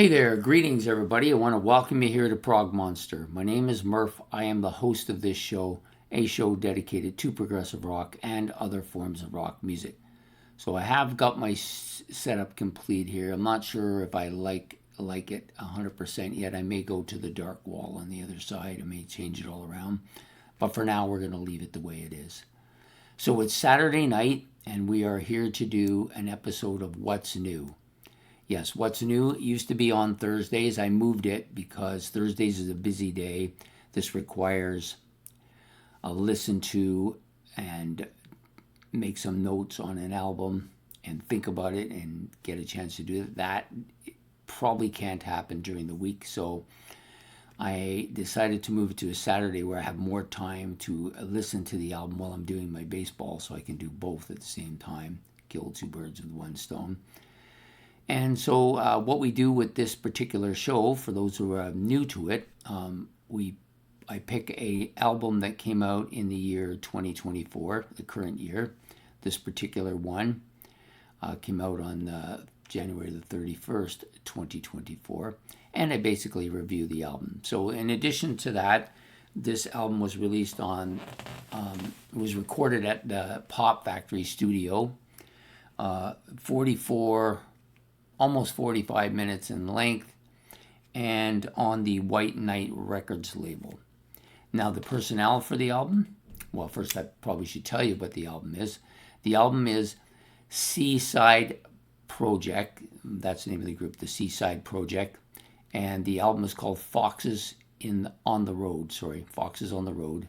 Hey there, greetings everybody. I want to welcome you here to Prog Monster. My name is Murph. I am the host of this show, a show dedicated to progressive rock and other forms of rock music. So I have got my setup complete here. I'm not sure if I like it 100% yet. I may go to the dark wall on the other side. I may change it all around. But for now, we're going to leave it the way it is. So it's Saturday night, and we are here to do an episode of What's New. Yes, What's New used to be on Thursdays. I moved it because Thursdays is a busy day. This requires a listen to and make some notes on an album and think about it and get a chance to do it. That probably can't happen during the week, so I decided to move it to a Saturday where I have more time to listen to the album while I'm doing my baseball, so I can do both at the same time. Kill two birds with one stone. And so what we do with this particular show, for those who are new to it, I pick a album that came out in the year 2024, the current year. This particular one came out on January the 31st, 2024. And I basically review the album. So in addition to that, this album was released on, it was recorded at the Pop Factory Studio, almost 45 minutes in length, and on the White Knight Records label. Now, the personnel for the album, well, first I probably should tell you what the album is. The album is Seaside Project. That's the name of the group, the Seaside Project. And the album is called Foxes on the Road. Foxes on the Road.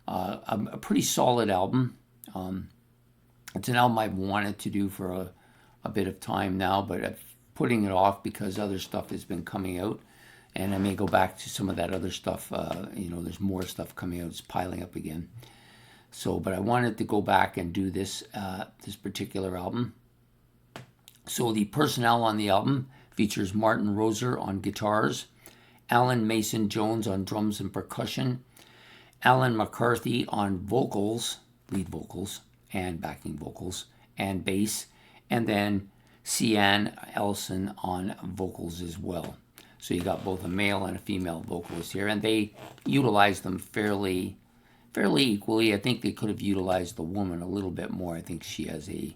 A pretty solid album. It's an album I've wanted to do for a bit of time now, but I'm putting it off because other stuff has been coming out, and I may go back to some of that other stuff. There's more stuff coming out; it's piling up again. So, but I wanted to go back and do this particular album. So the personnel on the album features Martin Roser on guitars, Alan Mason Jones on drums and percussion, Alan McCarthy on vocals, lead vocals and backing vocals, and bass, and then Cian Ellison on vocals as well. So you got both a male and a female vocalist here, and they utilize them fairly equally. I think they could have utilized the woman a little bit more. I think she has a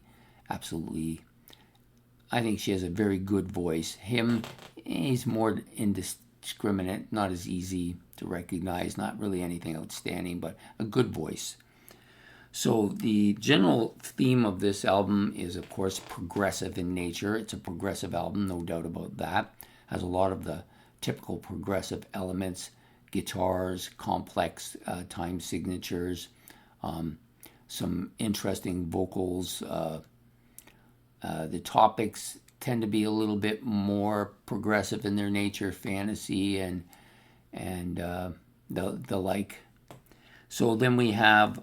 very good voice. Him, he's more indiscriminate, not as easy to recognize, not really anything outstanding, but a good voice. So the general theme of this album is, of course, progressive in nature. It's a progressive album, no doubt about that. Has a lot of the typical progressive elements, guitars, complex time signatures, some interesting vocals. The topics tend to be a little bit more progressive in their nature, fantasy and the like. So then we have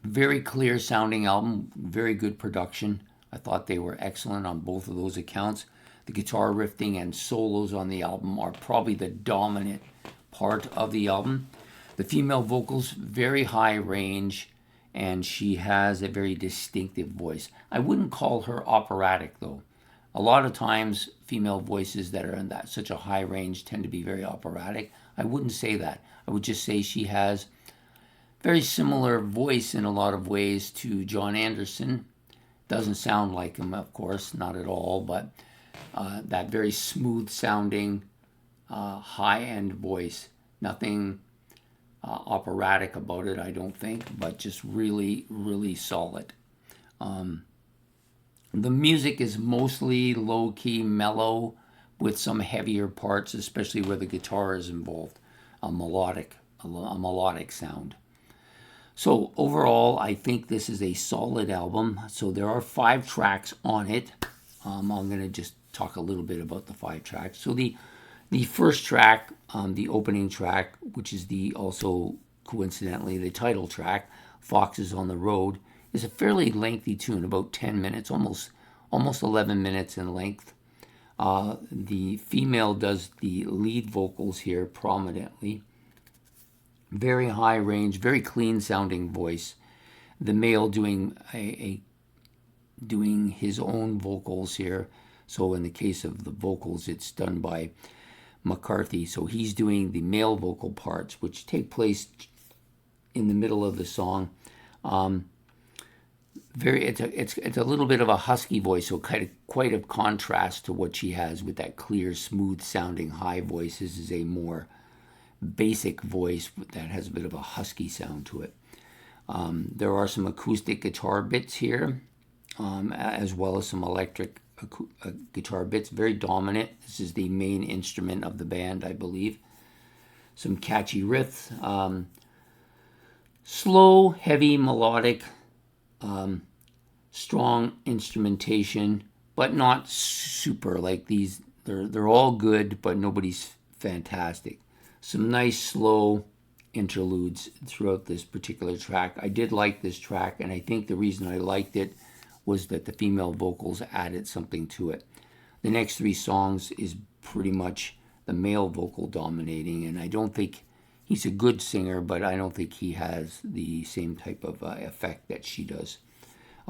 very clear sounding album, very good production. I thought they were excellent on both of those accounts. The guitar riffing and solos on the album are probably the dominant part of the album. The female vocals, very high range, and she has a very distinctive voice. I wouldn't call her operatic though. A lot of times female voices that are in such a high range tend to be very operatic. I wouldn't say that. I would just say she has very similar voice in a lot of ways to John Anderson. Doesn't sound like him, of course, not at all, but that very smooth sounding, high-end voice. Nothing operatic about it, I don't think, but just really, really solid. The music is mostly low-key, mellow, with some heavier parts, especially where the guitar is involved. A melodic sound. So overall, I think this is a solid album. So there are 5 tracks on it. I'm going to just talk a little bit about the 5 tracks. So the first track, the opening track, which is also coincidentally the title track, Foxes on the Road, is a fairly lengthy tune, about 10 minutes, almost 11 minutes in length. The female does the lead vocals here prominently. Very high range, very clean sounding voice. The male doing doing his own vocals here. So in the case of the vocals, it's done by McCarthy. So he's doing the male vocal parts, which take place in the middle of the song. It's a little bit of a husky voice, so quite a contrast to what she has with that clear, smooth sounding high voice. This is a more basic voice that has a bit of a husky sound to it. There are some acoustic guitar bits here, as well as some electric guitar bits, very dominant. This is the main instrument of the band, I believe. Some catchy riffs, slow, heavy, melodic, strong instrumentation, but not super like these. They're all good, but nobody's fantastic. Some nice slow interludes throughout this particular track. I did like this track, and I think the reason I liked it was that the female vocals added something to it. The next three songs is pretty much the male vocal dominating, and I don't think he's a good singer, but I don't think he has the same type of effect that she does.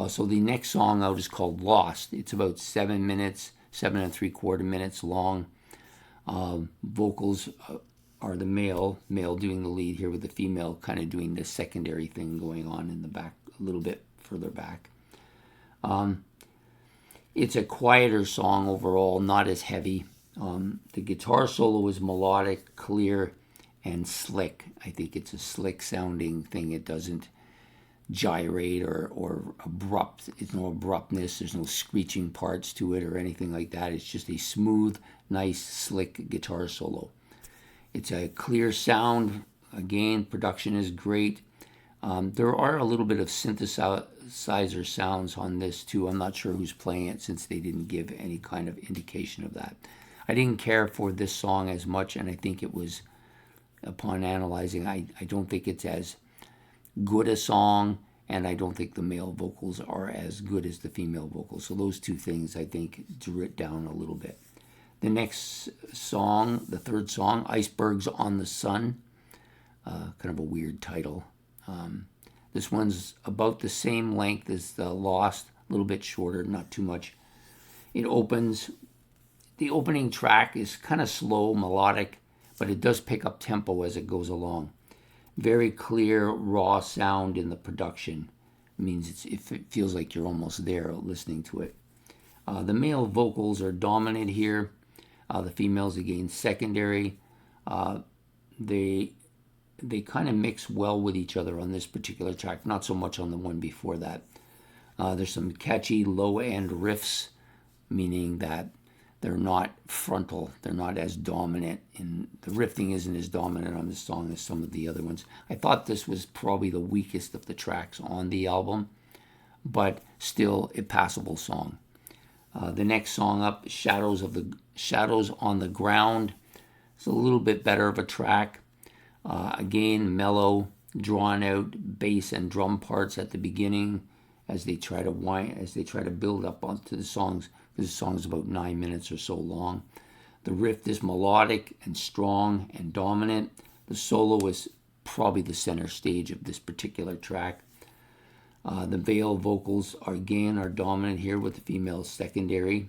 So the next song out is called Lost. It's about 7 minutes, 7 3/4 minutes long. Vocals are the male doing the lead here, with the female kind of doing the secondary thing going on in the back, a little bit further back. It's a quieter song overall, not as heavy. The guitar solo is melodic, clear, and slick. I think it's a slick sounding thing. It doesn't gyrate or abrupt. There's no abruptness. There's no screeching parts to it or anything like that. It's just a smooth, nice, slick guitar solo. It's a clear sound. Again, production is great. There are a little bit of synthesizer sounds on this too. I'm not sure who's playing it, since they didn't give any kind of indication of that. I didn't care for this song as much, and I think it was, upon analyzing, I don't think it's as good a song, and I don't think the male vocals are as good as the female vocals. So those two things, I think, drew it down a little bit. The next song, the third song, Icebergs on the Sun, kind of a weird title. This one's about the same length as the Lost, a little bit shorter, not too much. It opens, the opening track is kind of slow, melodic, but it does pick up tempo as it goes along. Very clear, raw sound in the production. It means it feels like you're almost there listening to it. The male vocals are dominant here. The females, again, secondary. They kind of mix well with each other on this particular track, not so much on the one before that. There's some catchy low-end riffs, meaning that they're not frontal. They're not as dominant, and the riffing isn't as dominant on this song as some of the other ones. I thought this was probably the weakest of the tracks on the album, but still a passable song. The next song up, Shadows on the Ground. It's a little bit better of a track. Again, mellow, drawn out bass and drum parts at the beginning as they try to build up onto the songs, because the song's about 9 minutes or so long. The riff is melodic and strong and dominant. The solo is probably the center stage of this particular track. The male vocals are dominant here, with the female secondary.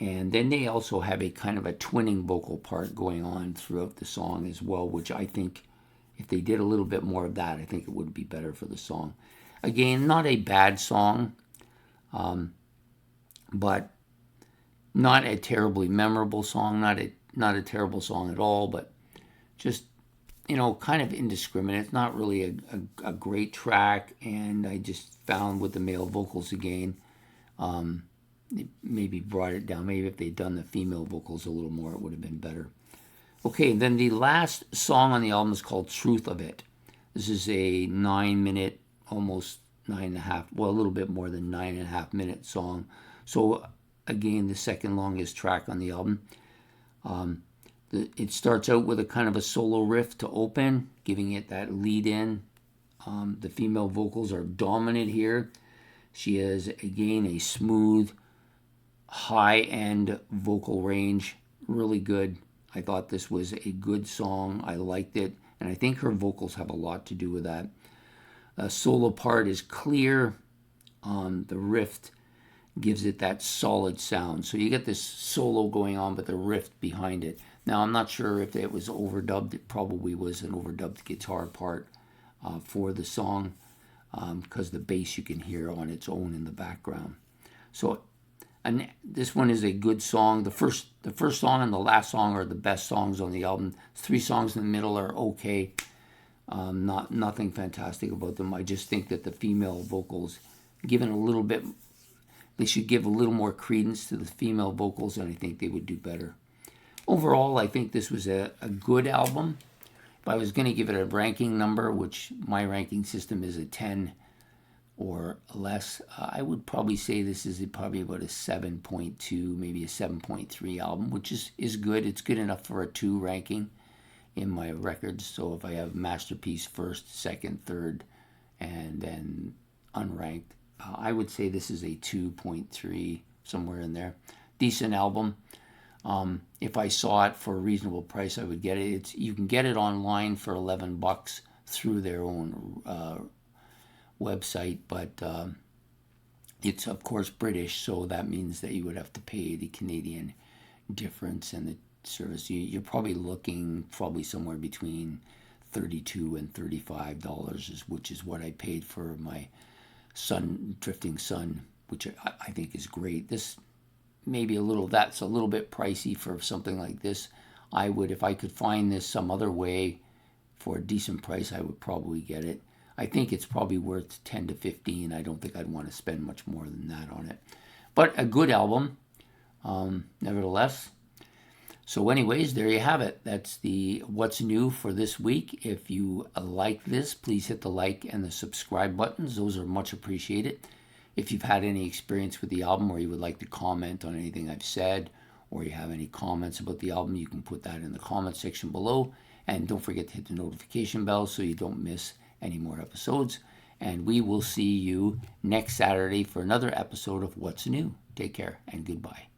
And then they also have a kind of a twinning vocal part going on throughout the song as well, which I think if they did a little bit more of that, I think it would be better for the song. Again, not a bad song, but not a terribly memorable song, not a terrible song at all, but just, kind of indiscriminate. It's not really a great track, and I just found with the male vocals again, it maybe brought it down. Maybe if they'd done the female vocals a little more, it would have been better. Okay, then the last song on the album is called Truth of It. This is a 9 minute, almost 9.5, well, a little bit more than 9.5 minute song. So again, the second longest track on the album. It starts out with a kind of a solo riff to open, giving it that lead in. The female vocals are dominant here. She has, again, a smooth, high-end vocal range, really good. I thought this was a good song. I liked it, and I think her vocals have a lot to do with that. The solo part is clear. The riff gives it that solid sound. So you get this solo going on, but the riff behind it. Now, I'm not sure if it was overdubbed. It probably was an overdubbed guitar part for the song, because the bass you can hear on its own in the background. So, and this one is a good song. The first song and the last song are the best songs on the album. 3 songs in the middle are okay. Nothing fantastic about them. I just think that the female vocals, given a little bit, they should give a little more credence to the female vocals, and I think they would do better. Overall, I think this was a good album. If I was going to give it a ranking number, which my ranking system is a 10 or less, I would probably say this is probably about a 7.2, maybe a 7.3 album, which is good. It's good enough for a 2 ranking in my records. So if I have masterpiece first, second, third, and then unranked, I would say this is a 2.3, somewhere in there. Decent album. If I saw it for a reasonable price, I would get it. You can get it online for $11 through their own website, but it's of course British, so that means that you would have to pay the Canadian difference and the service. You're probably looking somewhere between $32 and $35, which is what I paid for my Drifting Sun, which I think is great. This that's a little bit pricey for something like this. I would, if I could find this some other way for a decent price, I would probably get it. I think it's probably worth 10 to 15. I don't think I'd want to spend much more than that on it. But a good album, nevertheless. So anyways, there you have it. That's the what's new for this week. If you like this, please hit the like and the subscribe buttons. Those are much appreciated. If you've had any experience with the album, or you would like to comment on anything I've said, or you have any comments about the album, you can put that in the comment section below. And don't forget to hit the notification bell so you don't miss any more episodes. And we will see you next Saturday for another episode of What's New. Take care and goodbye.